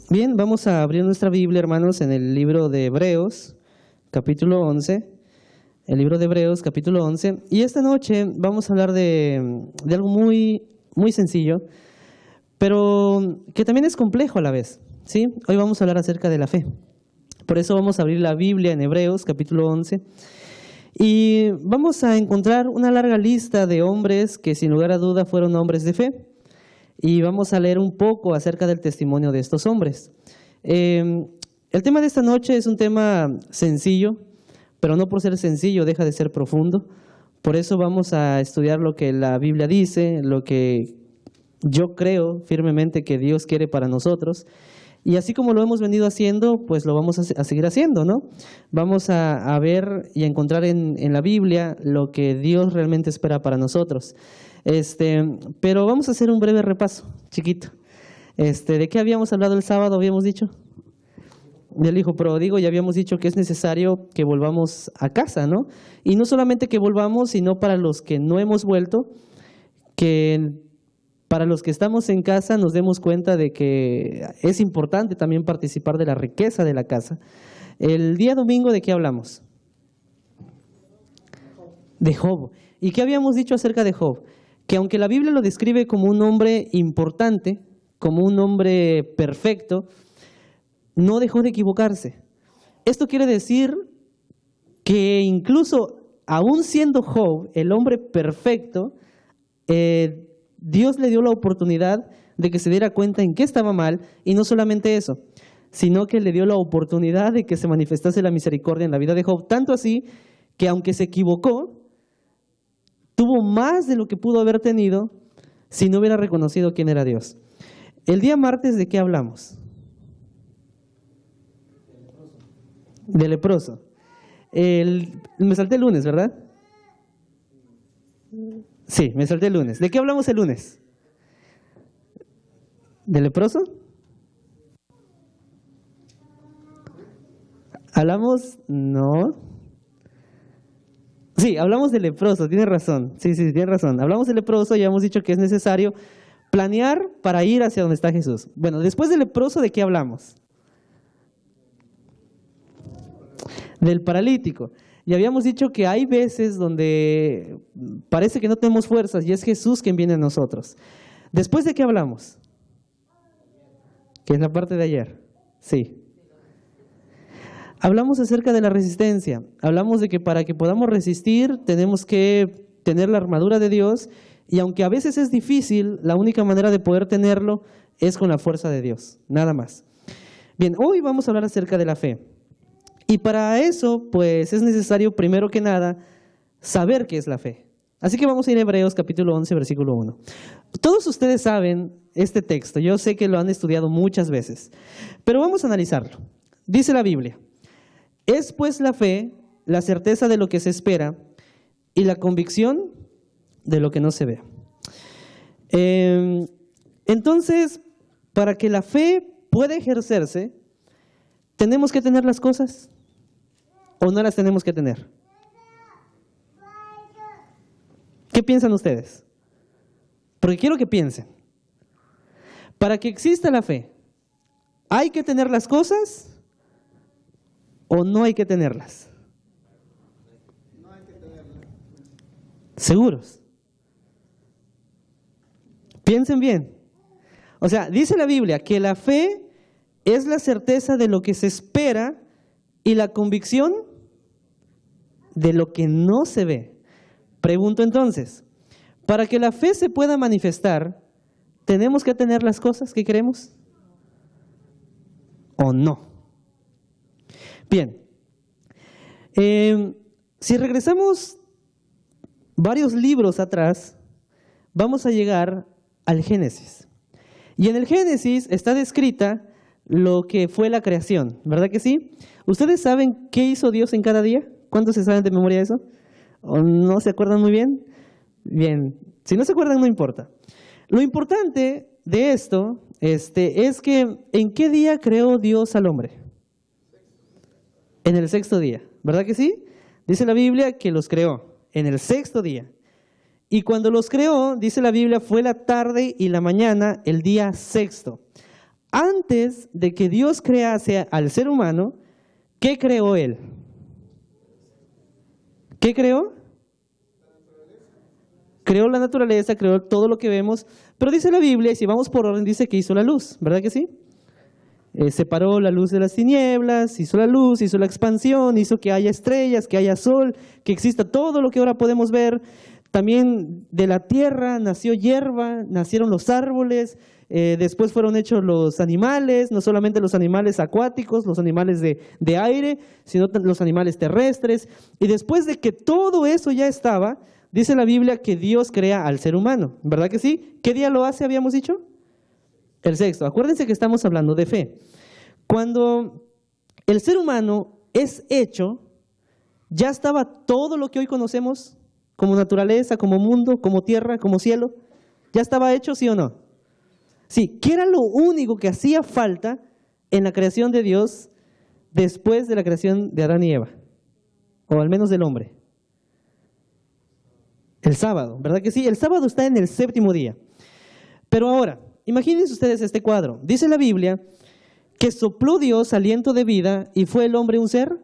Bien, vamos a abrir nuestra Biblia, hermanos, en el libro de Hebreos, capítulo 11. El libro de Hebreos, capítulo 11. Y esta noche vamos a hablar de algo muy sencillo, pero que también es complejo a la vez, ¿sí? Hoy vamos a hablar acerca de la fe. Por eso vamos a abrir la Biblia en Hebreos, capítulo 11. Y vamos a encontrar una larga lista de hombres que sin lugar a duda fueron hombres de fe. Y vamos a leer un poco acerca del testimonio de estos hombres. El tema de esta noche es un tema sencillo, pero no por ser sencillo deja de ser profundo. Por eso vamos a estudiar lo que la Biblia dice, lo que yo creo firmemente que Dios quiere para nosotros. Y así como lo hemos venido haciendo, pues lo vamos a seguir haciendo, ¿no? Vamos a ver y a encontrar en la Biblia lo que Dios realmente espera para nosotros. Pero vamos a hacer un breve repaso, chiquito. ¿De qué habíamos hablado el sábado? Habíamos dicho del hijo pródigo, y habíamos dicho que es necesario que volvamos a casa, ¿no? Y no solamente que volvamos, sino para los que no hemos vuelto, que para los que estamos en casa nos demos cuenta de que es importante también participar de la riqueza de la casa. El día domingo, ¿de qué hablamos? De Job. ¿Y qué habíamos dicho acerca de Job? Que aunque la Biblia lo describe como un hombre importante, como un hombre perfecto, no dejó de equivocarse. Esto quiere decir que incluso aún siendo Job el hombre perfecto, Dios le dio la oportunidad de que se diera cuenta en qué estaba mal, y no solamente eso, sino que le dio la oportunidad de que se manifestase la misericordia en la vida de Job, tanto así que aunque se equivocó, tuvo más de lo que pudo haber tenido si no hubiera reconocido quién era Dios. El día martes, ¿de qué hablamos? De leproso. Me salté el lunes, ¿verdad? Sí, me salté el lunes. ¿De qué hablamos el lunes? ¿De leproso? ¿Hablamos? No. Sí, hablamos de leproso, tiene razón. Sí, tiene razón. Hablamos de leproso y hemos dicho que es necesario planear para ir hacia donde está Jesús. Bueno, después del leproso, ¿de qué hablamos? Del paralítico. Y habíamos dicho que hay veces donde parece que no tenemos fuerzas y es Jesús quien viene a nosotros. ¿Después de qué hablamos? Que es la parte de ayer. Sí. Hablamos acerca de la resistencia. Hablamos de que para que podamos resistir tenemos que tener la armadura de Dios, y aunque a veces es difícil, la única manera de poder tenerlo es con la fuerza de Dios, nada más. Bien, hoy vamos a hablar acerca de la fe. Y para eso, pues es necesario, primero que nada, saber qué es la fe. Así que vamos a ir a Hebreos capítulo 11, versículo 1. Todos ustedes saben este texto, yo sé que lo han estudiado muchas veces, pero vamos a analizarlo. Dice la Biblia: es pues la fe, la certeza de lo que se espera y la convicción de lo que no se ve. Entonces, para que la fe pueda ejercerse, ¿tenemos que tener las cosas o no las tenemos que tener? ¿Qué piensan ustedes? Porque quiero que piensen. Para que exista la fe, ¿hay que tener las cosas o no hay que tenerlas? No hay que tenerlas. ¿Seguros? Piensen bien. O sea, dice la Biblia que la fe es la certeza de lo que se espera y la convicción de lo que no se ve. Pregunto entonces, para que la fe se pueda manifestar, ¿tenemos que tener las cosas que queremos o no? Bien, si regresamos varios libros atrás, vamos a llegar al Génesis. Y en el Génesis está descrita lo que fue la creación, ¿verdad que sí? ¿Ustedes saben qué hizo Dios en cada día? ¿Cuántos se saben de memoria eso? ¿O no se acuerdan muy bien? Bien, si no se acuerdan no importa. Lo importante de esto es que ¿en qué día creó Dios al hombre? En el sexto día, ¿verdad que sí? Dice la Biblia que los creó en el sexto día. Y cuando los creó, dice la Biblia, fue la tarde y la mañana, el día sexto. Antes de que Dios crease al ser humano, ¿qué creó Él? ¿Qué creó? Creó la naturaleza, creó todo lo que vemos, pero dice la Biblia, y si vamos por orden, dice que hizo la luz, ¿verdad que sí? Separó la luz de las tinieblas, hizo la luz, hizo la expansión, hizo que haya estrellas, que haya sol, que exista todo lo que ahora podemos ver. También de la tierra nació hierba, nacieron los árboles, después fueron hechos los animales, no solamente los animales acuáticos, los animales de aire, sino los animales terrestres. Y después de que todo eso ya estaba, dice la Biblia que Dios crea al ser humano, ¿verdad que sí? ¿Qué día lo hace, habíamos dicho? El sexto. Acuérdense que estamos hablando de fe. Cuando el ser humano es hecho, ya estaba todo lo que hoy conocemos como naturaleza, como mundo, como tierra, como cielo. ¿Ya estaba hecho, sí o no? Sí. ¿Qué era lo único que hacía falta en la creación de Dios después de la creación de Adán y Eva? O al menos del hombre. El sábado, ¿verdad que sí? El sábado está en el séptimo día. Pero ahora, imagínense ustedes este cuadro. Dice la Biblia que sopló Dios aliento de vida y fue el hombre un ser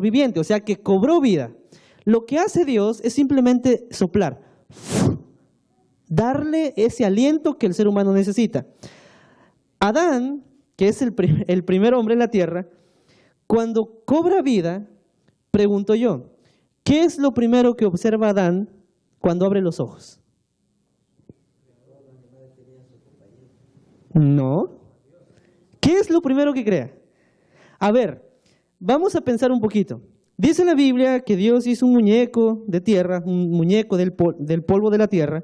viviente, o sea que cobró vida. Lo que hace Dios es simplemente soplar, darle ese aliento que el ser humano necesita. Adán, que es el primer hombre en la tierra, cuando cobra vida, pregunto yo, ¿qué es lo primero que observa Adán cuando abre los ojos? No. ¿Qué es lo primero que crea? A ver, vamos a pensar un poquito. Dice la Biblia que Dios hizo un muñeco de tierra, un muñeco del polvo de la tierra.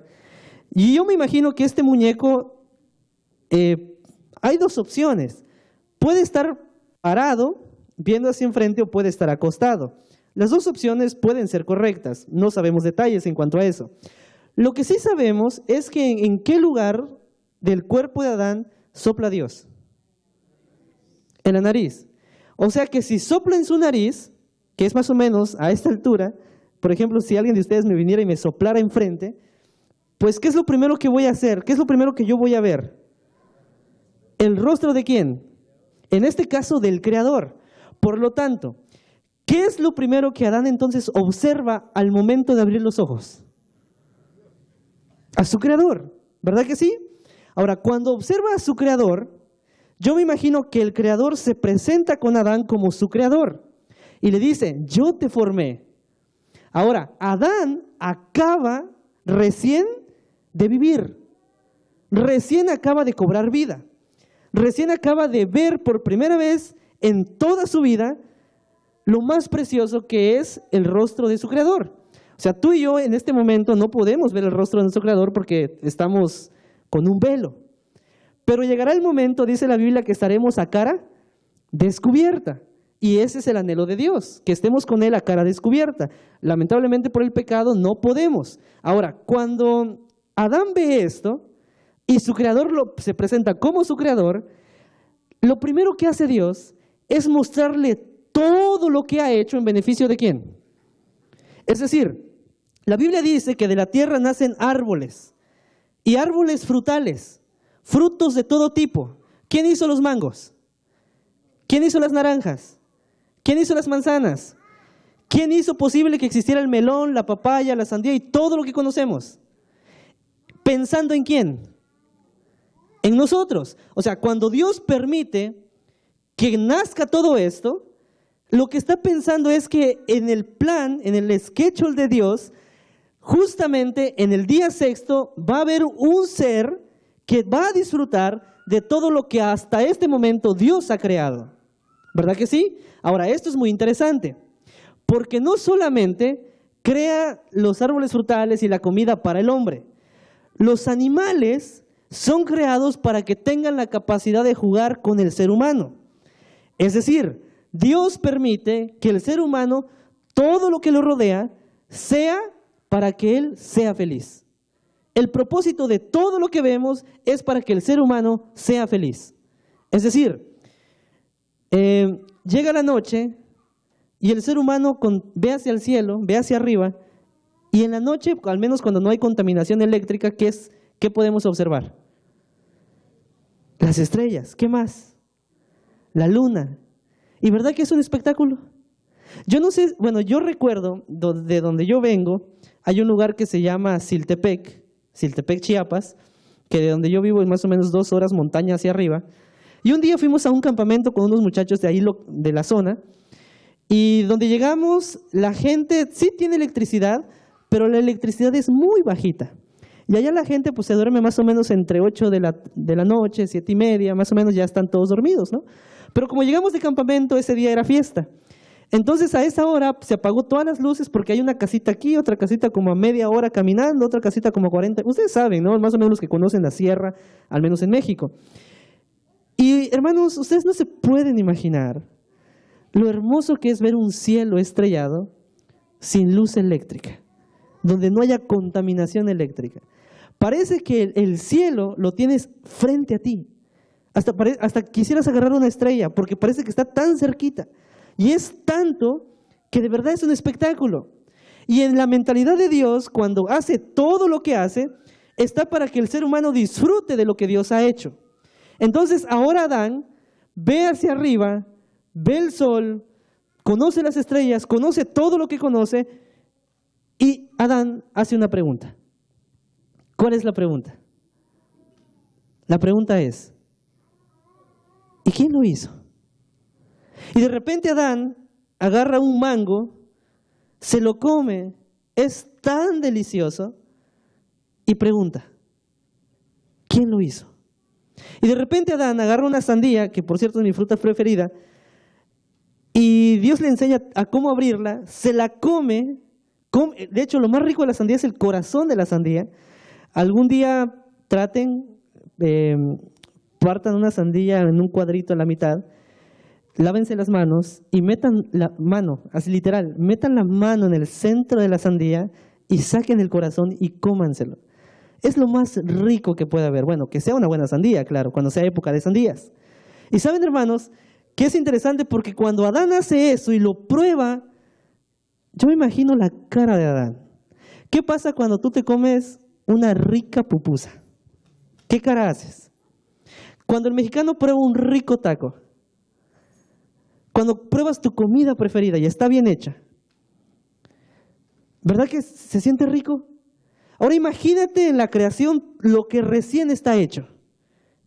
Y yo me imagino que este muñeco, hay dos opciones. Puede estar parado, viendo hacia enfrente, o puede estar acostado. Las dos opciones pueden ser correctas. No sabemos detalles en cuanto a eso. Lo que sí sabemos es que en qué lugar del cuerpo de Adán sopla Dios. En la nariz. O sea que si sopla en su nariz, que es más o menos a esta altura, por ejemplo, si alguien de ustedes me viniera y me soplara enfrente, pues ¿qué es lo primero que voy a hacer? ¿Qué es lo primero que yo voy a ver? ¿El rostro de quién? En este caso del Creador. Por lo tanto, ¿qué es lo primero que Adán entonces observa al momento de abrir los ojos? A su Creador, ¿verdad que sí? Ahora, cuando observa a su Creador, yo me imagino que el Creador se presenta con Adán como su Creador y le dice, yo te formé. Ahora, Adán acaba recién de vivir, recién acaba de cobrar vida, recién acaba de ver por primera vez en toda su vida lo más precioso que es el rostro de su Creador. O sea, tú y yo en este momento no podemos ver el rostro de nuestro Creador porque estamos con un velo. Pero llegará el momento, dice la Biblia, que estaremos a cara descubierta. Y ese es el anhelo de Dios, que estemos con Él a cara descubierta. Lamentablemente por el pecado no podemos. Ahora, cuando Adán ve esto y su Creador se presenta como su Creador, lo primero que hace Dios es mostrarle todo lo que ha hecho en beneficio de ¿quién? Es decir, la Biblia dice que de la tierra nacen árboles y árboles frutales, frutos de todo tipo. ¿Quién hizo los mangos? ¿Quién hizo las naranjas? ¿Quién hizo las manzanas? ¿Quién hizo posible que existiera el melón, la papaya, la sandía y todo lo que conocemos? ¿Pensando en quién? En nosotros. O sea, cuando Dios permite que nazca todo esto, lo que está pensando es que en el plan, en el schedule de Dios, justamente en el día sexto va a haber un ser que va a disfrutar de todo lo que hasta este momento Dios ha creado. ¿Verdad que sí? Ahora, esto es muy interesante, porque no solamente crea los árboles frutales y la comida para el hombre, los animales son creados para que tengan la capacidad de jugar con el ser humano. Es decir, Dios permite que el ser humano, todo lo que lo rodea, sea para que él sea feliz. El propósito de todo lo que vemos es para que el ser humano sea feliz. Es decir, llega la noche y el ser humano ve hacia el cielo, ve hacia arriba, y en la noche, al menos cuando no hay contaminación eléctrica, ¿qué podemos observar? Las estrellas, ¿qué más? La luna. ¿Y verdad que es un espectáculo? Yo no sé, bueno, yo recuerdo de donde yo vengo, hay un lugar que se llama Siltepec, Chiapas, que de donde yo vivo es más o menos 2 horas montaña hacia arriba. Y un día fuimos a un campamento con unos muchachos de ahí, de la zona, y donde llegamos, la gente sí tiene electricidad, pero la electricidad es muy bajita. Y allá la gente pues se duerme más o menos entre 8 de la noche, 7:30, más o menos ya están todos dormidos, ¿no? Pero como llegamos de campamento, ese día era fiesta. Entonces a esa hora se apagó todas las luces porque hay una casita aquí, otra casita como a media hora caminando, otra casita como a 40. Ustedes saben, ¿no? Más o menos los que conocen la sierra, al menos en México. Y hermanos, ustedes no se pueden imaginar lo hermoso que es ver un cielo estrellado sin luz eléctrica, donde no haya contaminación eléctrica. Parece que el cielo lo tienes frente a ti. Hasta quisieras agarrar una estrella porque parece que está tan cerquita. Y es tanto que de verdad es un espectáculo. Y en la mentalidad de Dios, cuando hace todo lo que hace, está para que el ser humano disfrute de lo que Dios ha hecho. Entonces ahora Adán ve hacia arriba, ve el sol, conoce las estrellas, conoce todo lo que conoce, y Adán hace una pregunta. ¿Cuál es la pregunta? La pregunta es, ¿y quién lo hizo? Y de repente Adán agarra un mango, se lo come, es tan delicioso, y pregunta, ¿quién lo hizo? Y de repente Adán agarra una sandía, que por cierto es mi fruta preferida, y Dios le enseña a cómo abrirla, se la come. De hecho, lo más rico de la sandía es el corazón de la sandía. Algún día traten, partan una sandía en un cuadrito a la mitad, lávense las manos y metan la mano, así literal, metan la mano en el centro de la sandía y saquen el corazón y cómanselo. Es lo más rico que puede haber. Bueno, que sea una buena sandía, claro, cuando sea época de sandías. Y saben, hermanos, que es interesante porque cuando Adán hace eso y lo prueba, yo me imagino la cara de Adán. ¿Qué pasa cuando tú te comes una rica pupusa? ¿Qué cara haces? Cuando el mexicano prueba un rico taco, cuando pruebas tu comida preferida y está bien hecha, ¿verdad que se siente rico? Ahora imagínate en la creación lo que recién está hecho,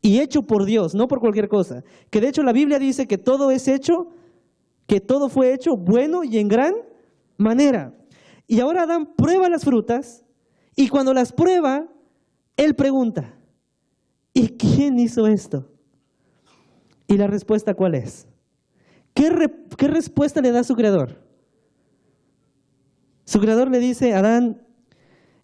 y hecho por Dios, no por cualquier cosa. Que de hecho la Biblia dice que todo es hecho, que todo fue hecho bueno y en gran manera. Y ahora Adán prueba las frutas, y cuando las prueba, él pregunta, ¿y quién hizo esto? Y la respuesta, ¿cuál es? ¿Qué respuesta le da a su creador? Su creador le dice, Adán,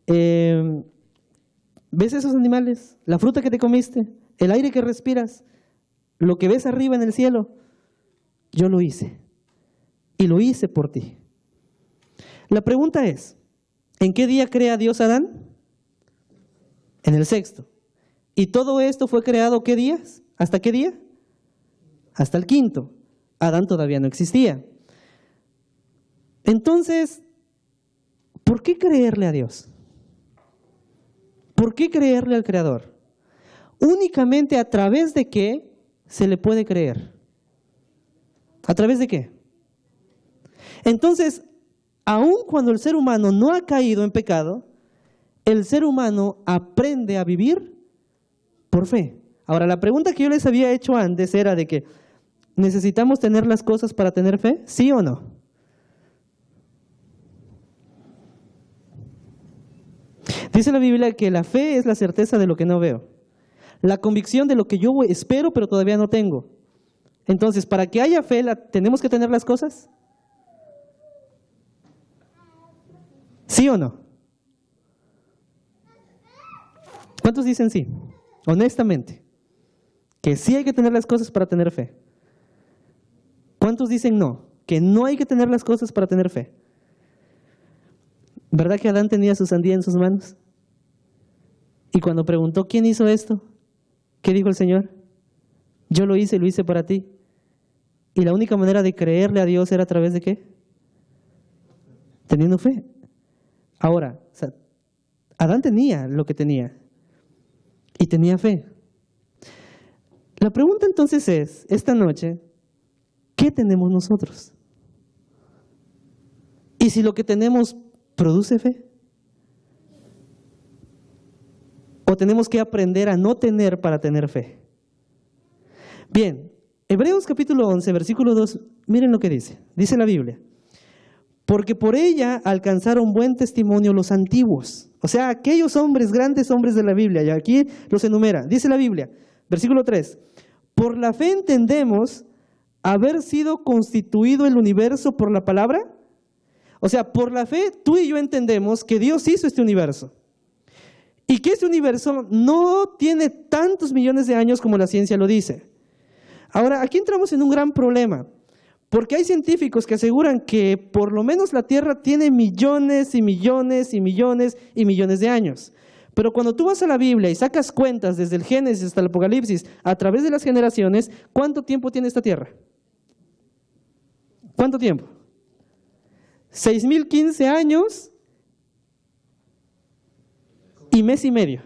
¿ves esos animales? La fruta que te comiste, el aire que respiras, lo que ves arriba en el cielo, yo lo hice. Y lo hice por ti. La pregunta es, ¿en qué día crea Dios a Adán? En el 6º. ¿Y todo esto fue creado qué días? ¿Hasta qué día? Hasta el 5º. Adán todavía no existía. Entonces, ¿por qué creerle a Dios? ¿Por qué creerle al Creador? Únicamente a través de qué se le puede creer. ¿A través de qué? Entonces, aun cuando el ser humano no ha caído en pecado, el ser humano aprende a vivir por fe. Ahora, la pregunta que yo les había hecho antes era de que, ¿necesitamos tener las cosas para tener fe? ¿Sí o no? Dice la Biblia que la fe es la certeza de lo que no veo, la convicción de lo que yo espero pero todavía no tengo. Entonces, para que haya fe, ¿tenemos que tener las cosas? ¿Sí o no? ¿Cuántos dicen sí? Honestamente, que sí hay que tener las cosas para tener fe. ¿Cuántos dicen no? Que no hay que tener las cosas para tener fe. ¿Verdad que Adán tenía su sandía en sus manos? Y cuando preguntó, ¿quién hizo esto? ¿Qué dijo el Señor? Yo lo hice y lo hice para ti. Y la única manera de creerle a Dios era a través de ¿qué? teniendo fe. Ahora, o sea, Adán tenía lo que tenía y tenía fe. La pregunta entonces es, esta noche, ¿qué tenemos nosotros? ¿Y si lo que tenemos produce fe? ¿O tenemos que aprender a no tener para tener fe? Bien, Hebreos capítulo 11, versículo 2, miren lo que dice. Dice la Biblia: porque por ella alcanzaron buen testimonio los antiguos. O sea, aquellos hombres, grandes hombres de la Biblia, y aquí los enumera. Dice la Biblia, versículo 3, por la fe entendemos haber sido constituido el universo por la palabra. O sea, por la fe tú y yo entendemos que Dios hizo este universo. Y que este universo no tiene tantos millones de años como la ciencia lo dice. Ahora, aquí entramos en un gran problema. Porque hay científicos que aseguran que por lo menos la Tierra tiene millones y millones y millones y millones de años. Pero cuando tú vas a la Biblia y sacas cuentas desde el Génesis hasta el Apocalipsis, a través de las generaciones, ¿cuánto tiempo tiene esta Tierra? ¿Cuánto tiempo? 6.015 años y mes y medio.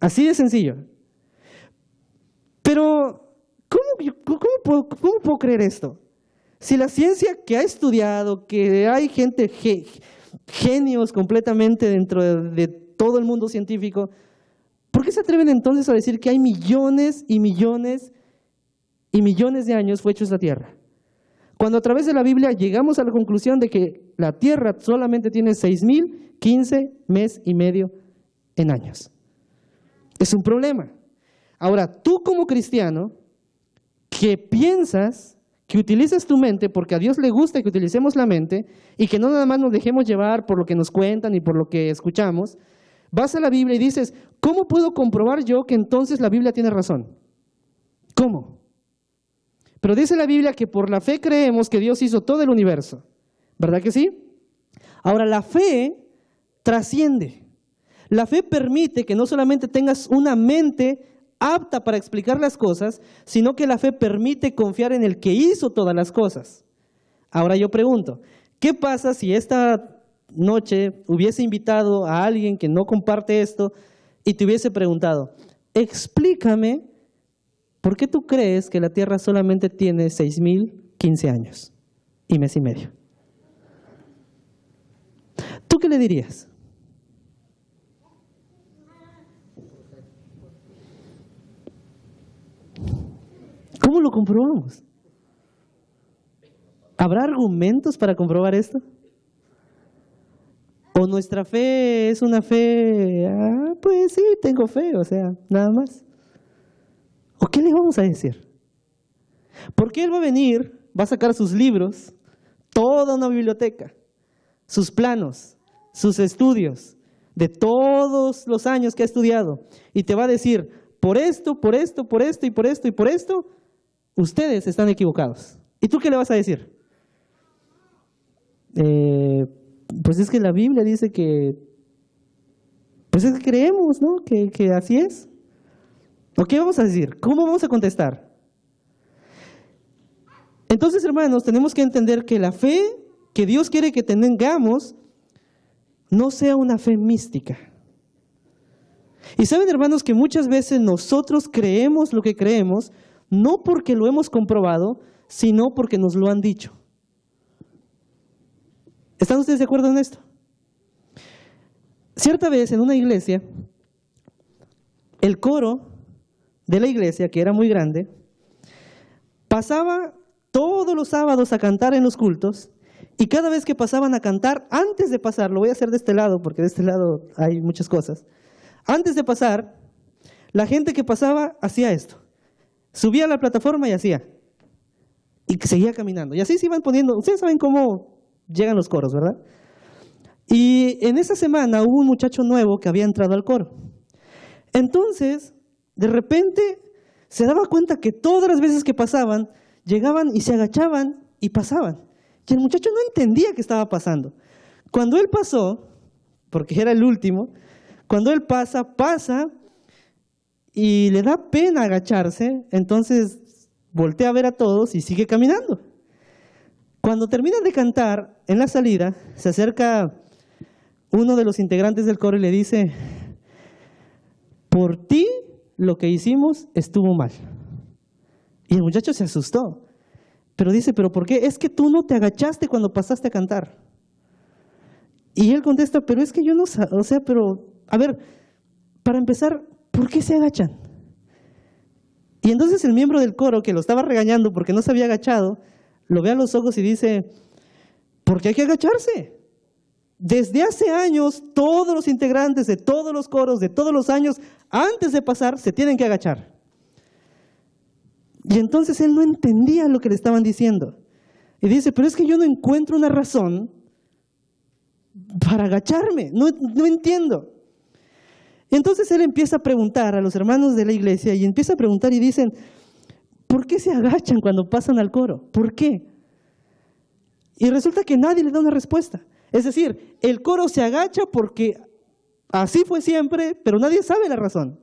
Así de sencillo. Pero ¿cómo puedo creer esto? Si la ciencia que ha estudiado, que hay gente, genios completamente dentro de todo el mundo científico, ¿por qué se atreven entonces a decir que hay millones y millones y millones de años fue hecho esta Tierra? Cuando a través de la Biblia llegamos a la conclusión de que la Tierra solamente tiene 6.015 mes y medio en años. Es un problema. Ahora, tú como cristiano, que piensas, que utilizas tu mente, porque a Dios le gusta que utilicemos la mente, y que no nada más nos dejemos llevar por lo que nos cuentan y por lo que escuchamos, vas a la Biblia y dices, ¿cómo puedo comprobar yo que entonces la Biblia tiene razón? ¿Cómo? Pero dice la Biblia que por la fe creemos que Dios hizo todo el universo. ¿Verdad que sí? Ahora, la fe trasciende. La fe permite que no solamente tengas una mente apta para explicar las cosas, sino que la fe permite confiar en el que hizo todas las cosas. Ahora yo pregunto, ¿qué pasa si esta noche hubiese invitado a alguien que no comparte esto y te hubiese preguntado, explícame por qué tú crees que la Tierra solamente tiene 6.015 años y mes y medio? ¿Tú qué le dirías? ¿Cómo lo comprobamos? ¿Habrá argumentos para comprobar esto? ¿O nuestra fe es una fe, pues sí, tengo fe, o sea, nada más? ¿O qué le vamos a decir? Porque él va a venir, va a sacar sus libros, toda una biblioteca, sus planos, sus estudios, de todos los años que ha estudiado, y te va a decir, por esto, por esto, por esto y por esto y por esto, ustedes están equivocados. ¿Y tú qué le vas a decir? Pues es que la Biblia dice que, pues es que creemos, ¿no? Que así es. ¿O qué vamos a decir? ¿Cómo vamos a contestar? Entonces, hermanos, tenemos que entender que la fe que Dios quiere que tengamos no sea una fe mística. Y saben, hermanos, que muchas veces nosotros creemos lo que creemos, no porque lo hemos comprobado, sino porque nos lo han dicho. ¿Están ustedes de acuerdo en esto? Cierta vez en una iglesia, el coro de la iglesia, que era muy grande, pasaba todos los sábados a cantar en los cultos, y cada vez que pasaban a cantar, antes de pasar, lo voy a hacer de este lado, porque de este lado hay muchas cosas, antes de pasar, la gente que pasaba hacía esto, subía a la plataforma y hacía, y seguía caminando, y así se iban poniendo. Ustedes saben cómo llegan los coros, ¿verdad? Y en esa semana hubo un muchacho nuevo que había entrado al coro. Entonces, de repente, se daba cuenta que todas las veces que pasaban, llegaban y se agachaban y pasaban. Y el muchacho no entendía qué estaba pasando. Cuando él pasó, porque era el último, cuando él pasa y le da pena agacharse, entonces voltea a ver a todos y sigue caminando. Cuando terminan de cantar, en la salida, se acerca uno de los integrantes del coro y le dice, por ti lo que hicimos estuvo mal. Y el muchacho se asustó, pero dice, ¿pero por qué? Es que tú no te agachaste cuando pasaste a cantar. Y él contesta, pero es que yo no, o sea, pero, a ver, para empezar, ¿por qué se agachan? Y entonces el miembro del coro, que lo estaba regañando porque no se había agachado, lo ve a los ojos y dice, ¿por qué hay que agacharse? Desde hace años, todos los integrantes de todos los coros, de todos los años, antes de pasar, se tienen que agachar. Y entonces él no entendía lo que le estaban diciendo. Y dice, pero es que yo no encuentro una razón para agacharme, no entiendo. Y entonces él empieza a preguntar a los hermanos de la iglesia y empieza a preguntar y dicen, ¿por qué se agachan cuando pasan al coro? ¿Por qué? Y resulta que nadie le da una respuesta. Es decir, el coro se agacha porque así fue siempre, pero nadie sabe la razón.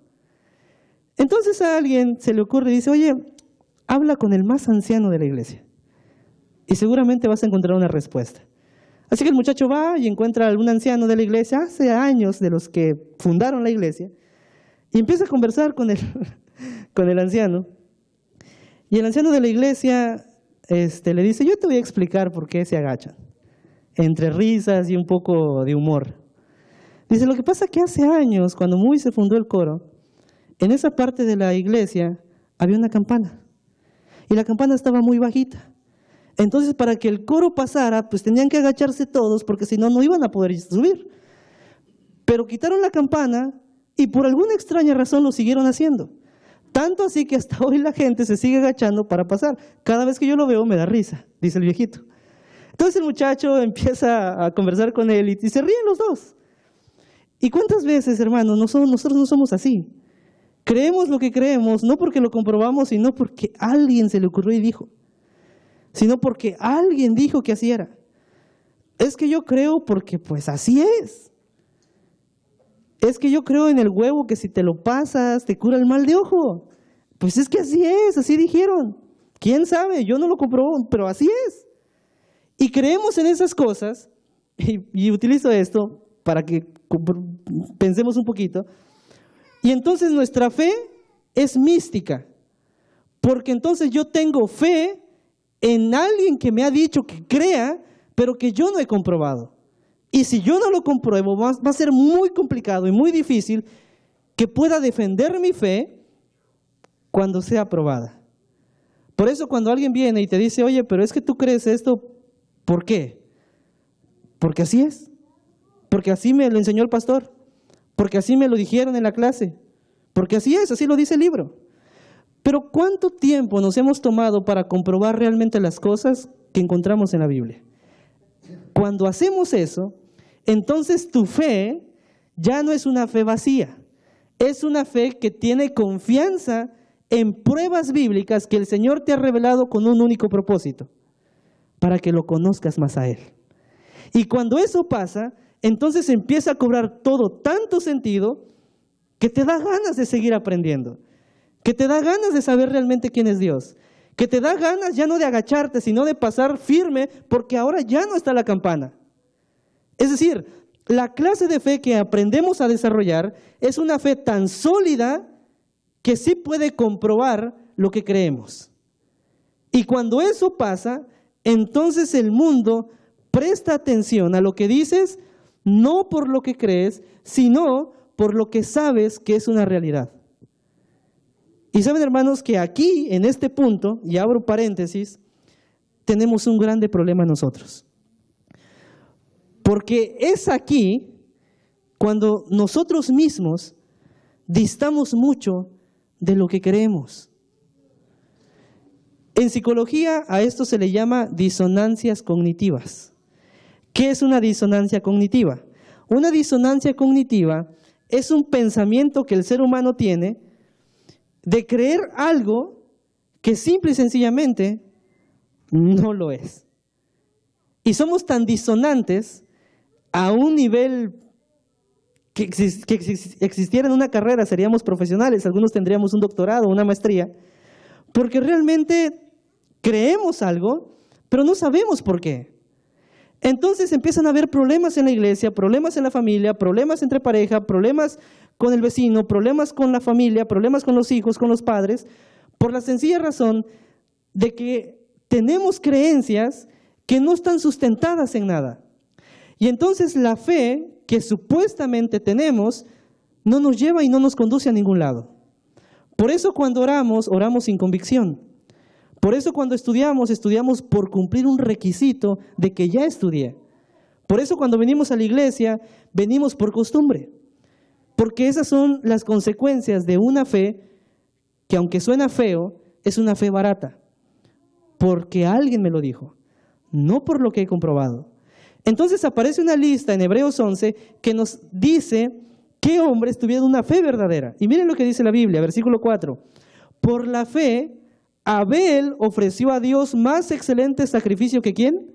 Entonces a alguien se le ocurre y dice, oye, habla con el más anciano de la iglesia y seguramente vas a encontrar una respuesta. Así que el muchacho va y encuentra a algún anciano de la iglesia, hace años de los que fundaron la iglesia, y empieza a conversar con el anciano. Y el anciano de la iglesia le dice, yo te voy a explicar por qué se agachan, entre risas y un poco de humor. Dice, lo que pasa es que hace años, cuando Muy se fundó el coro, en esa parte de la iglesia había una campana, y la campana estaba muy bajita. Entonces, para que el coro pasara, pues tenían que agacharse todos, porque si no, no iban a poder subir. Pero quitaron la campana y por alguna extraña razón lo siguieron haciendo. Tanto así que hasta hoy la gente se sigue agachando para pasar. Cada vez que yo lo veo me da risa, dice el viejito. Entonces el muchacho empieza a conversar con él y se ríen los dos. ¿Y cuántas veces, hermanos, nosotros no somos así? Creemos lo que creemos, no porque lo comprobamos, sino porque a alguien se le ocurrió y dijo. Sino porque alguien dijo que así era. Es que yo creo porque pues así es. Es que yo creo en el huevo que si te lo pasas te cura el mal de ojo. Pues es que así es, así dijeron. ¿Quién sabe? Yo no lo compruebo, pero así es. Y creemos en esas cosas, y utilizo esto para que pensemos un poquito, y entonces nuestra fe es mística, porque entonces yo tengo fe en alguien que me ha dicho que crea, pero que yo no he comprobado. Y si yo no lo compruebo, va a ser muy complicado y muy difícil que pueda defender mi fe cuando sea aprobada. Por eso cuando alguien viene y te dice, oye, pero es que tú crees esto, ¿por qué? Porque así es. Porque así me lo enseñó el pastor. Porque así me lo dijeron en la clase. Porque así es, así lo dice el libro. Pero ¿cuánto tiempo nos hemos tomado para comprobar realmente las cosas que encontramos en la Biblia? Cuando hacemos eso, entonces tu fe ya no es una fe vacía. Es una fe que tiene confianza en pruebas bíblicas que el Señor te ha revelado con un único propósito, para que lo conozcas más a Él. Y cuando eso pasa, entonces empieza a cobrar todo tanto sentido que te da ganas de seguir aprendiendo, que te da ganas de saber realmente quién es Dios, que te da ganas ya no de agacharte, sino de pasar firme, porque ahora ya no está la campana. Es decir, la clase de fe que aprendemos a desarrollar es una fe tan sólida que sí puede comprobar lo que creemos. Y cuando eso pasa, entonces el mundo presta atención a lo que dices, no por lo que crees, sino por lo que sabes que es una realidad. Y saben, hermanos, que aquí, en este punto, y abro paréntesis, tenemos un grande problema nosotros. Porque es aquí cuando nosotros mismos distamos mucho de lo que creemos. En psicología a esto se le llama disonancias cognitivas. ¿Qué es una disonancia cognitiva? Una disonancia cognitiva es un pensamiento que el ser humano tiene de creer algo que simple y sencillamente no lo es. Y somos tan disonantes a un nivel que existiera en una carrera, seríamos profesionales, algunos tendríamos un doctorado, una maestría, porque realmente creemos algo, pero no sabemos por qué. Entonces empiezan a haber problemas en la iglesia, problemas en la familia, problemas entre pareja, problemas con el vecino, problemas con la familia, problemas con los hijos, con los padres, por la sencilla razón de que tenemos creencias que no están sustentadas en nada. Y entonces la fe que supuestamente tenemos no nos lleva y no nos conduce a ningún lado. Por eso cuando oramos, oramos sin convicción. Por eso cuando estudiamos, estudiamos por cumplir un requisito de que ya estudié. Por eso cuando venimos a la iglesia, venimos por costumbre. Porque esas son las consecuencias de una fe que, aunque suena feo, es una fe barata. Porque alguien me lo dijo, no por lo que he comprobado. Entonces aparece una lista en Hebreos 11 que nos dice qué hombres tuvieron una fe verdadera. Y miren lo que dice la Biblia, versículo 4. Por la fe, Abel ofreció a Dios más excelente sacrificio que ¿quién?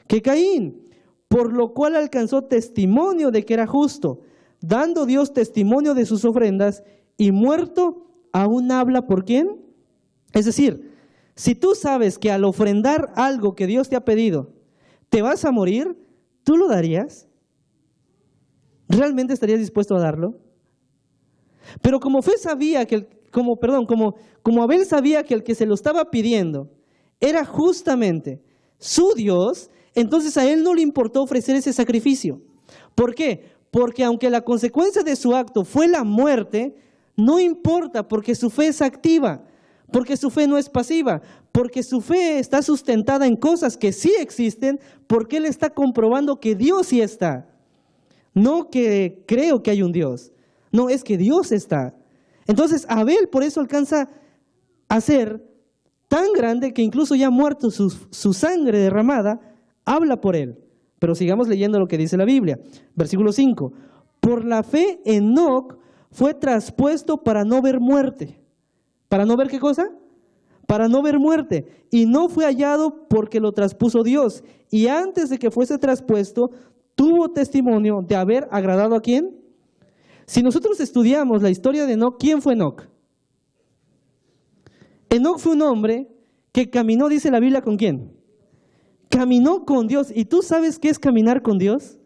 Que Caín, por lo cual alcanzó testimonio de que era justo, dando Dios testimonio de sus ofrendas, y muerto aún habla ¿por quién? Es decir, si tú sabes que al ofrendar algo que Dios te ha pedido, te vas a morir, ¿tú lo darías? ¿Realmente estarías dispuesto a darlo? Pero como Abel sabía que el que se lo estaba pidiendo era justamente su Dios, entonces a él no le importó ofrecer ese sacrificio. ¿Por qué? Porque aunque la consecuencia de su acto fue la muerte, no importa porque su fe es activa, porque su fe no es pasiva, porque su fe está sustentada en cosas que sí existen, porque él está comprobando que Dios sí está. No que creo que hay un Dios, no, es que Dios está. Entonces Abel por eso alcanza a ser tan grande que incluso ya muerto su sangre derramada, habla por él. Pero sigamos leyendo lo que dice la Biblia. Versículo 5. Por la fe Enoc fue traspuesto para no ver muerte. ¿Para no ver qué cosa? Para no ver muerte. Y no fue hallado porque lo traspuso Dios. Y antes de que fuese traspuesto, tuvo testimonio de haber agradado ¿a quién? Si nosotros estudiamos la historia de Enoc, ¿quién fue Enoc? Enoc fue un hombre que caminó, dice la Biblia, ¿con quién? Caminó con Dios. ¿Y tú sabes qué es caminar con Dios?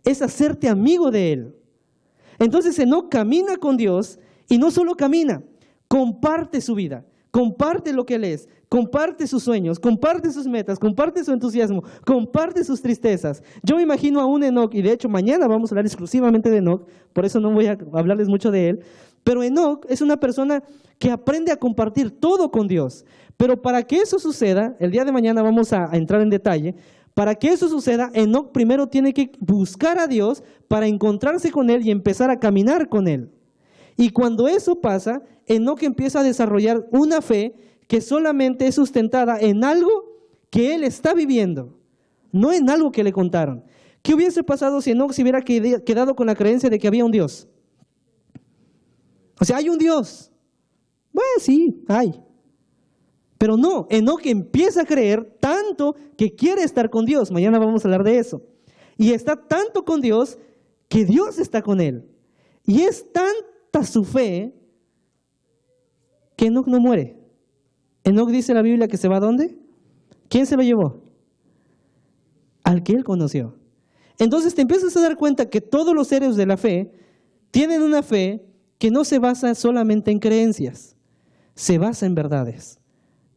Es hacerte amigo de Él. Entonces Enoc camina con Dios y no solo camina, comparte su vida, comparte lo que Él es, comparte sus sueños, comparte sus metas, comparte su entusiasmo, comparte sus tristezas. Yo me imagino a un Enoc, y de hecho mañana vamos a hablar exclusivamente de Enoc, por eso no voy a hablarles mucho de él, pero Enoc es una persona que aprende a compartir todo con Dios. Pero para que eso suceda, el día de mañana vamos a entrar en detalle, para que eso suceda, Enoc primero tiene que buscar a Dios para encontrarse con Él y empezar a caminar con Él. Y cuando eso pasa, Enoc empieza a desarrollar una fe que solamente es sustentada en algo que él está viviendo, no en algo que le contaron. ¿Qué hubiese pasado si Enoc se hubiera quedado con la creencia de que había un Dios? O sea, hay un Dios. Bueno, sí, hay. Pero no, Enoc empieza a creer tanto que quiere estar con Dios. Mañana vamos a hablar de eso. Y está tanto con Dios que Dios está con él. Y es tanta su fe que Enoc no muere. Enoc dice la Biblia que se va ¿a dónde? ¿Quién se lo llevó? Al que él conoció. Entonces te empiezas a dar cuenta que todos los seres de la fe tienen una fe que no se basa solamente en creencias, se basa en verdades,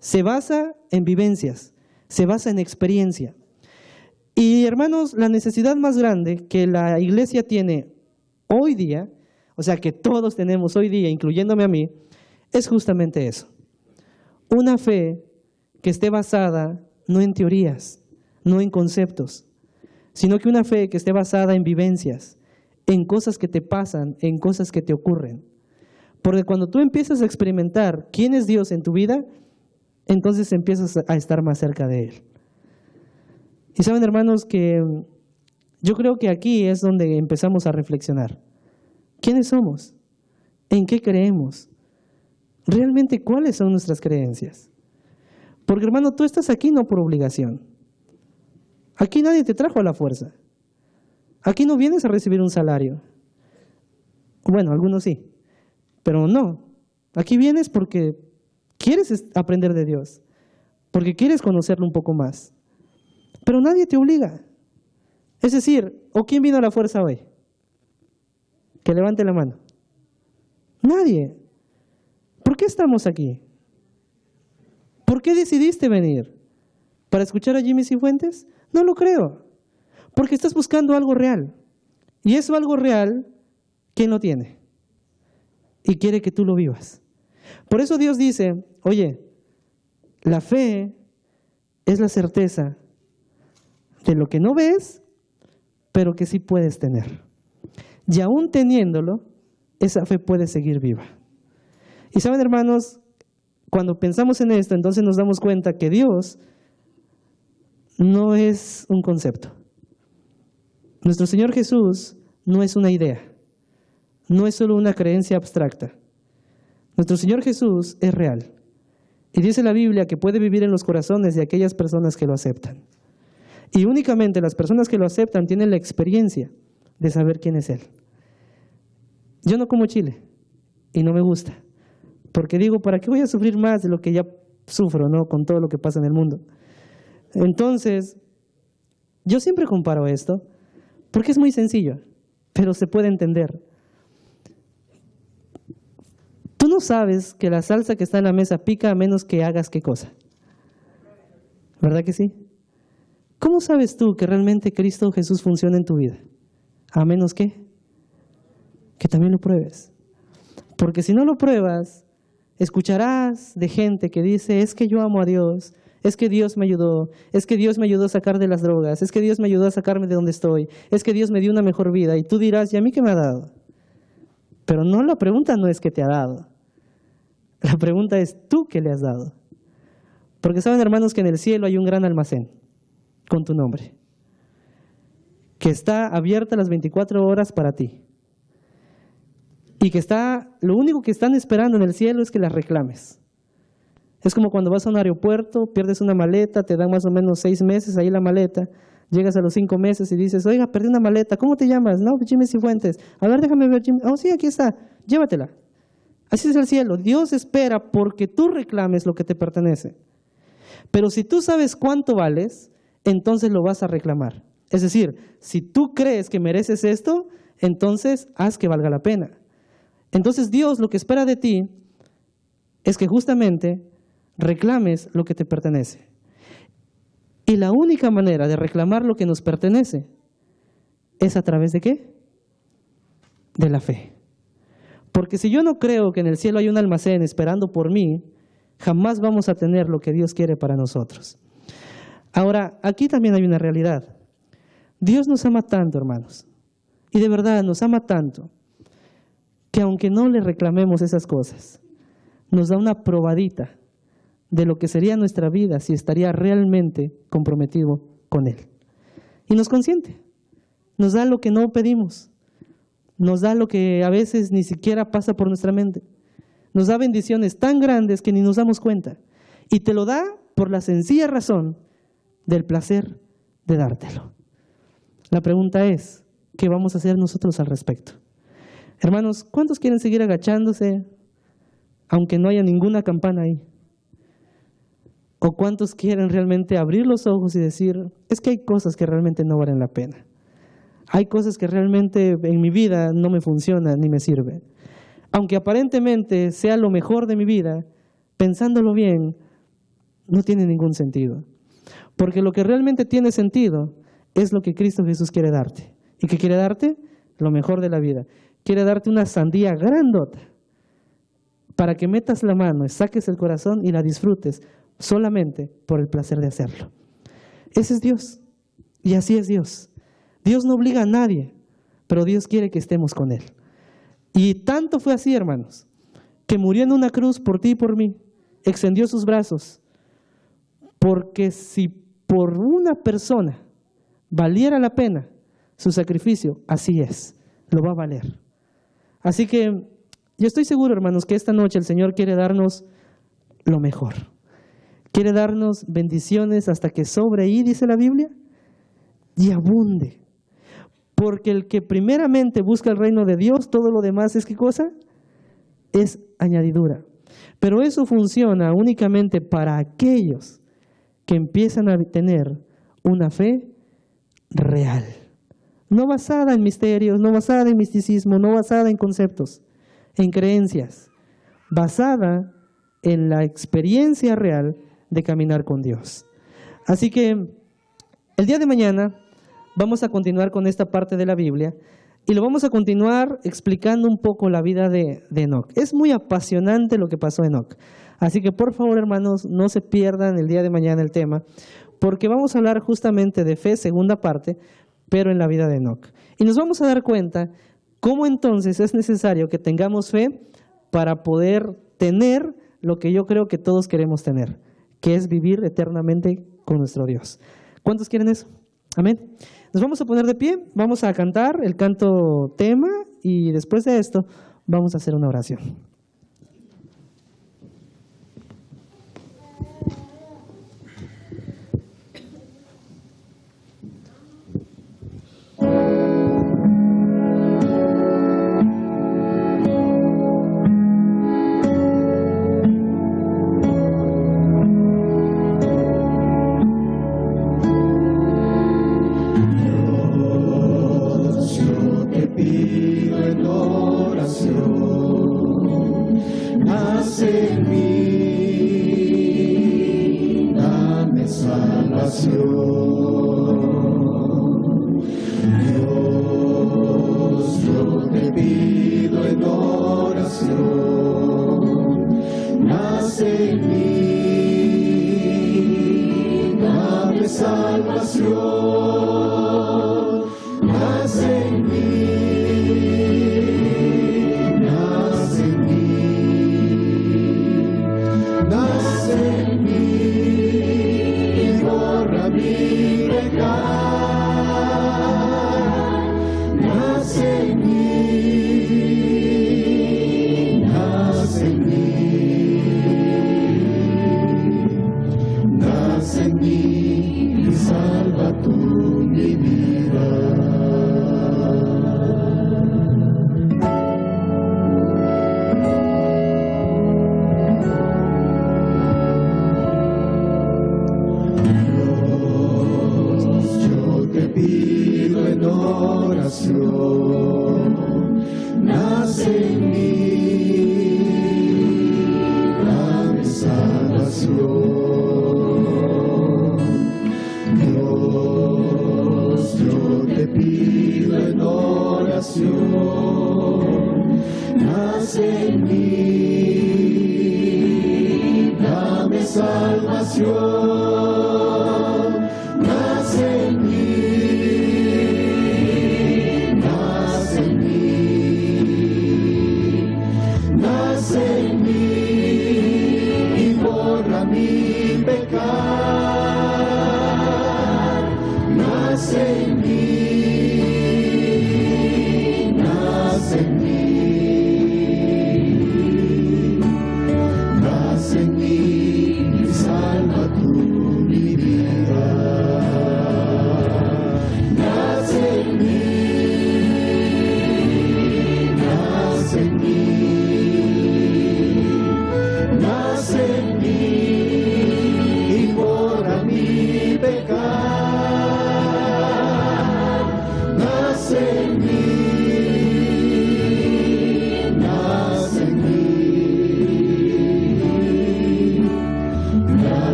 se basa en vivencias, se basa en experiencia. Y hermanos, la necesidad más grande que la iglesia tiene hoy día, o sea que todos tenemos hoy día, incluyéndome a mí, es justamente eso. Una fe que esté basada no en teorías, no en conceptos, sino que una fe que esté basada en vivencias, en cosas que te pasan, en cosas que te ocurren. Porque cuando tú empiezas a experimentar quién es Dios en tu vida, entonces empiezas a estar más cerca de Él. Y saben, hermanos, que yo creo que aquí es donde empezamos a reflexionar. ¿Quiénes somos? ¿En qué creemos? ¿Realmente cuáles son nuestras creencias? Porque, hermano, tú estás aquí no por obligación. Aquí nadie te trajo a la fuerza. Aquí no vienes a recibir un salario. Bueno, algunos sí, pero no. Aquí vienes porque quieres aprender de Dios, porque quieres conocerlo un poco más, pero nadie te obliga. Es decir, ¿o quién vino a la fuerza hoy? Que levante la mano. Nadie. ¿Por qué estamos aquí? ¿Por qué decidiste venir? ¿Para escuchar a Jimmy Cifuentes? No lo creo. Porque estás buscando algo real. Y eso algo real, ¿quién lo tiene? Y quiere que tú lo vivas. Por eso Dios dice, oye, la fe es la certeza de lo que no ves, pero que sí puedes tener. Y aún teniéndolo, esa fe puede seguir viva. Y saben, hermanos, cuando pensamos en esto, entonces nos damos cuenta que Dios no es un concepto. Nuestro Señor Jesús no es una idea, no es solo una creencia abstracta. Nuestro Señor Jesús es real. Y dice la Biblia que puede vivir en los corazones de aquellas personas que lo aceptan. Y únicamente las personas que lo aceptan tienen la experiencia de saber quién es Él. Yo no como chile y no me gusta, porque digo, ¿para qué voy a sufrir más de lo que ya sufro, ¿no? Con todo lo que pasa en el mundo? Entonces, yo siempre comparo esto, porque es muy sencillo, pero se puede entender. Tú no sabes que la salsa que está en la mesa pica a menos que hagas qué cosa. ¿Verdad que sí? ¿Cómo sabes tú que realmente Cristo Jesús funciona en tu vida? A menos que también lo pruebes. Porque si no lo pruebas, escucharás de gente que dice, es que yo amo a Dios, es que Dios me ayudó, es que Dios me ayudó a sacar de las drogas, es que Dios me ayudó a sacarme de donde estoy, es que Dios me dio una mejor vida. Y tú dirás, ¿y a mí qué me ha dado? Pero no, la pregunta no es qué te ha dado. La pregunta es tú qué le has dado. Porque saben, hermanos, que en el cielo hay un gran almacén con tu nombre, que está abierta las 24 horas para ti. Y que lo único que están esperando en el cielo es que las reclames. Es como cuando vas a un aeropuerto, pierdes una maleta, te dan más o menos 6 meses ahí la maleta, llegas a los 5 meses y dices, oiga, perdí una maleta, ¿cómo te llamas? No, Jimmy Cifuentes. A ver, déjame ver, Jimmy. Oh, sí, aquí está, llévatela. Así es el cielo. Dios espera porque tú reclames lo que te pertenece. Pero si tú sabes cuánto vales, entonces lo vas a reclamar. Es decir, si tú crees que mereces esto, entonces haz que valga la pena. Entonces Dios lo que espera de ti es que justamente reclames lo que te pertenece. Y la única manera de reclamar lo que nos pertenece es a través de ¿qué? De la fe. Porque si yo no creo que en el cielo hay un almacén esperando por mí, jamás vamos a tener lo que Dios quiere para nosotros. Ahora, aquí también hay una realidad. Dios nos ama tanto, hermanos, y de verdad nos ama tanto, que aunque no le reclamemos esas cosas, nos da una probadita de lo que sería nuestra vida si estaría realmente comprometido con Él. Y nos consiente, nos da lo que no pedimos, nos da lo que a veces ni siquiera pasa por nuestra mente, nos da bendiciones tan grandes que ni nos damos cuenta, y te lo da por la sencilla razón del placer de dártelo. La pregunta es, ¿qué vamos a hacer nosotros al respecto? Hermanos, ¿cuántos quieren seguir agachándose aunque no haya ninguna campana ahí? ¿O cuántos quieren realmente abrir los ojos y decir, es que hay cosas que realmente no valen la pena? Hay cosas que realmente en mi vida no me funcionan ni me sirven. Aunque aparentemente sea lo mejor de mi vida, pensándolo bien, no tiene ningún sentido. Porque lo que realmente tiene sentido es lo que Cristo Jesús quiere darte. ¿Y qué quiere darte? Lo mejor de la vida. Quiere darte una sandía grandota para que metas la mano, saques el corazón y la disfrutes solamente por el placer de hacerlo. Ese es Dios. Y así es Dios. Dios no obliga a nadie, pero Dios quiere que estemos con Él. Y tanto fue así, hermanos, que murió en una cruz por ti y por mí, extendió sus brazos, porque si por una persona valiera la pena su sacrificio, así es, lo va a valer. Así que yo estoy seguro, hermanos, que esta noche el Señor quiere darnos lo mejor. Quiere darnos bendiciones hasta que sobre ahí, dice la Biblia, y abunde. Porque el que primeramente busca el reino de Dios, todo lo demás es ¿qué cosa? Es añadidura. Pero eso funciona únicamente para aquellos que empiezan a tener una fe real. No basada en misterios, no basada en misticismo, no basada en conceptos, en creencias. Basada en la experiencia real de caminar con Dios. Así que el día de mañana vamos a continuar con esta parte de la Biblia y lo vamos a continuar explicando un poco la vida de Enoc. Es muy apasionante lo que pasó a Enoc. Así que por favor, hermanos, no se pierdan el día de mañana el tema, porque vamos a hablar justamente de fe, segunda parte, pero en la vida de Enoc. Y nos vamos a dar cuenta cómo entonces es necesario que tengamos fe para poder tener lo que yo creo que todos queremos tener, que es vivir eternamente con nuestro Dios. ¿Cuántos quieren eso? Amén. Nos vamos a poner de pie, vamos a cantar el canto tema y después de esto vamos a hacer una oración.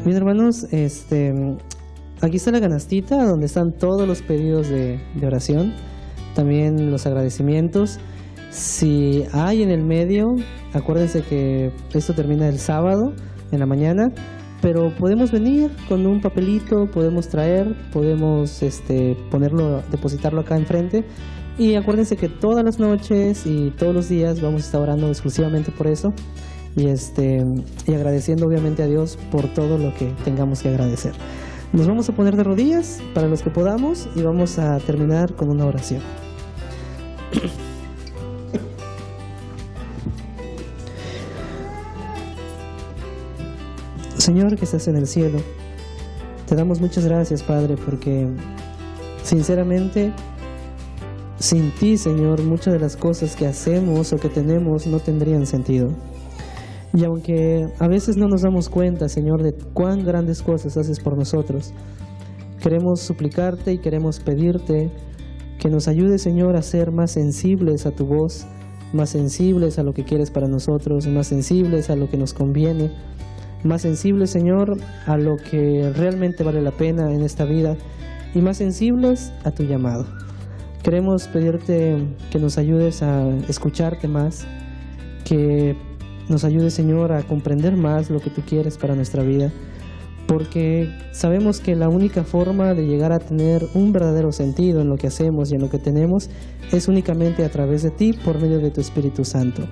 Bien, hermanos, aquí está la canastita donde están todos los pedidos de oración, también los agradecimientos. Si hay en el medio, acuérdense que esto termina el sábado en la mañana, pero podemos venir con un papelito, podemos traer, podemos depositarlo acá enfrente. Y acuérdense que todas las noches y todos los días vamos a estar orando exclusivamente por eso. y agradeciendo obviamente a Dios por todo lo que tengamos que agradecer. Nos vamos a poner de rodillas para los que podamos y vamos a terminar con una oración. Señor que estás en el cielo, te damos muchas gracias, Padre, porque sinceramente sin ti, Señor, muchas de las cosas que hacemos o que tenemos no tendrían sentido. Y aunque a veces no nos damos cuenta, Señor, de cuán grandes cosas haces por nosotros, queremos suplicarte y queremos pedirte que nos ayudes, Señor, a ser más sensibles a tu voz, más sensibles a lo que quieres para nosotros, más sensibles a lo que nos conviene, más sensibles, Señor, a lo que realmente vale la pena en esta vida y más sensibles a tu llamado. Queremos pedirte que nos ayudes a escucharte más, que nos ayudes, Señor, a comprender más lo que tú quieres para nuestra vida, porque sabemos que la única forma de llegar a tener un verdadero sentido en lo que hacemos y en lo que tenemos es únicamente a través de ti, por medio de tu Espíritu Santo.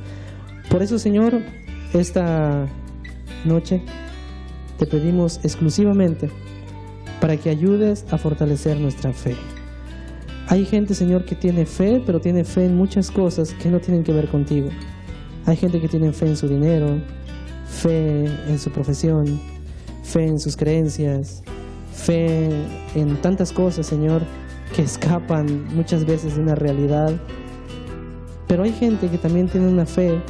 Por eso, Señor, esta noche te pedimos exclusivamente para que ayudes a fortalecer nuestra fe. Hay gente, Señor, que tiene fe, pero tiene fe en muchas cosas que no tienen que ver contigo. Hay gente que tiene fe en su dinero, fe en su profesión, fe en sus creencias, fe en tantas cosas, Señor, que escapan muchas veces de una realidad. Pero hay gente que también tiene una fe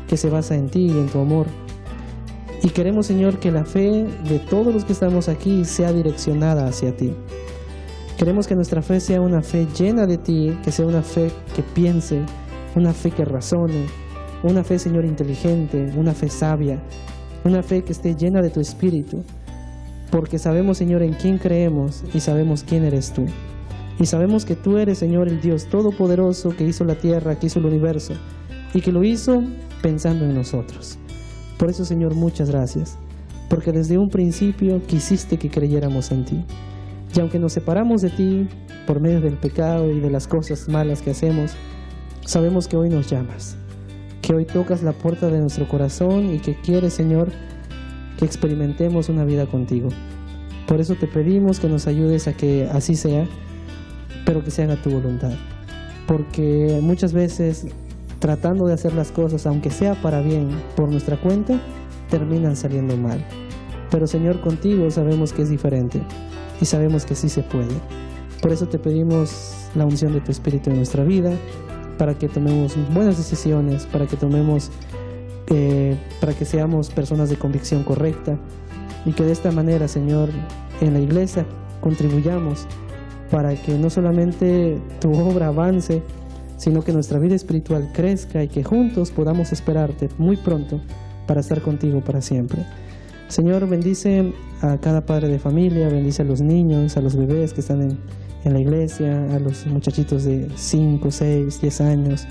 que se basa en ti y en tu amor. Y queremos, Señor, que la fe de todos los que estamos aquí sea direccionada hacia ti. Queremos que nuestra fe sea una fe llena de ti, que sea una fe que piense, una fe que razone, una fe, Señor, inteligente, una fe sabia, una fe que esté llena de tu Espíritu, porque sabemos, Señor, en quién creemos y sabemos quién eres tú. Y sabemos que tú eres, Señor, el Dios Todopoderoso que hizo la tierra, que hizo el universo y que lo hizo pensando en nosotros. Por eso, Señor, muchas gracias, porque desde un principio quisiste que creyéramos en ti. Y aunque nos separamos de ti por medio del pecado y de las cosas malas que hacemos, sabemos que hoy nos llamas, que hoy tocas la puerta de nuestro corazón y que quieres, Señor, que experimentemos una vida contigo. Por eso te pedimos que nos ayudes a que así sea, pero que se haga tu voluntad. Porque muchas veces, tratando de hacer las cosas, aunque sea para bien, por nuestra cuenta, terminan saliendo mal. Pero, Señor, contigo sabemos que es diferente y sabemos que sí se puede. Por eso te pedimos la unción de tu Espíritu en nuestra vida, para que tomemos buenas decisiones, para que seamos personas de convicción correcta y que de esta manera, Señor, en la iglesia contribuyamos para que no solamente tu obra avance, sino que nuestra vida espiritual crezca y que juntos podamos esperarte muy pronto para estar contigo para siempre. Señor, bendice a cada padre de familia, bendice a los niños, a los bebés que están en la iglesia, a los muchachitos de 5, 6, 10 años,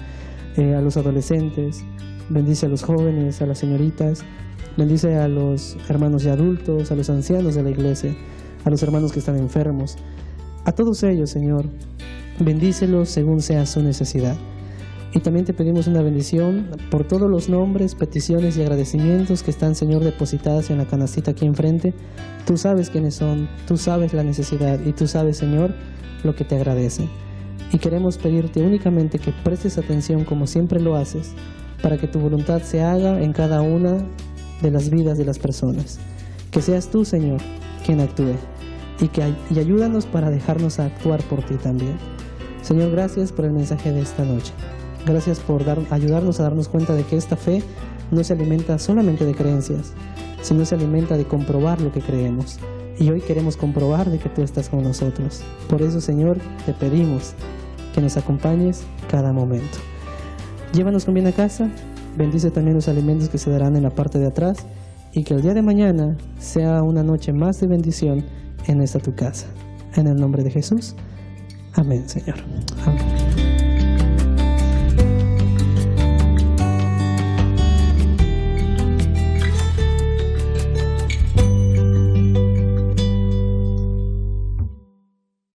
a los adolescentes, bendice a los jóvenes, a las señoritas, bendice a los hermanos ya adultos, a los ancianos de la iglesia, a los hermanos que están enfermos, a todos ellos, Señor, bendícelos según sea su necesidad. Y también te pedimos una bendición por todos los nombres, peticiones y agradecimientos que están, Señor, depositadas en la canastita aquí enfrente. Tú sabes quiénes son, tú sabes la necesidad y tú sabes, Señor, lo que te agradece. Y queremos pedirte únicamente que prestes atención como siempre lo haces, para que tu voluntad se haga en cada una de las vidas de las personas. Que seas tú, Señor, quien actúe y ayúdanos para dejarnos actuar por ti también. Señor, gracias por el mensaje de esta noche. Gracias por ayudarnos a darnos cuenta de que esta fe no se alimenta solamente de creencias, sino se alimenta de comprobar lo que creemos. Y hoy queremos comprobar de que tú estás con nosotros. Por eso, Señor, te pedimos que nos acompañes cada momento. Llévanos con bien a casa, bendice también los alimentos que se darán en la parte de atrás y que el día de mañana sea una noche más de bendición en esta tu casa. En el nombre de Jesús. Amén, Señor. Amén.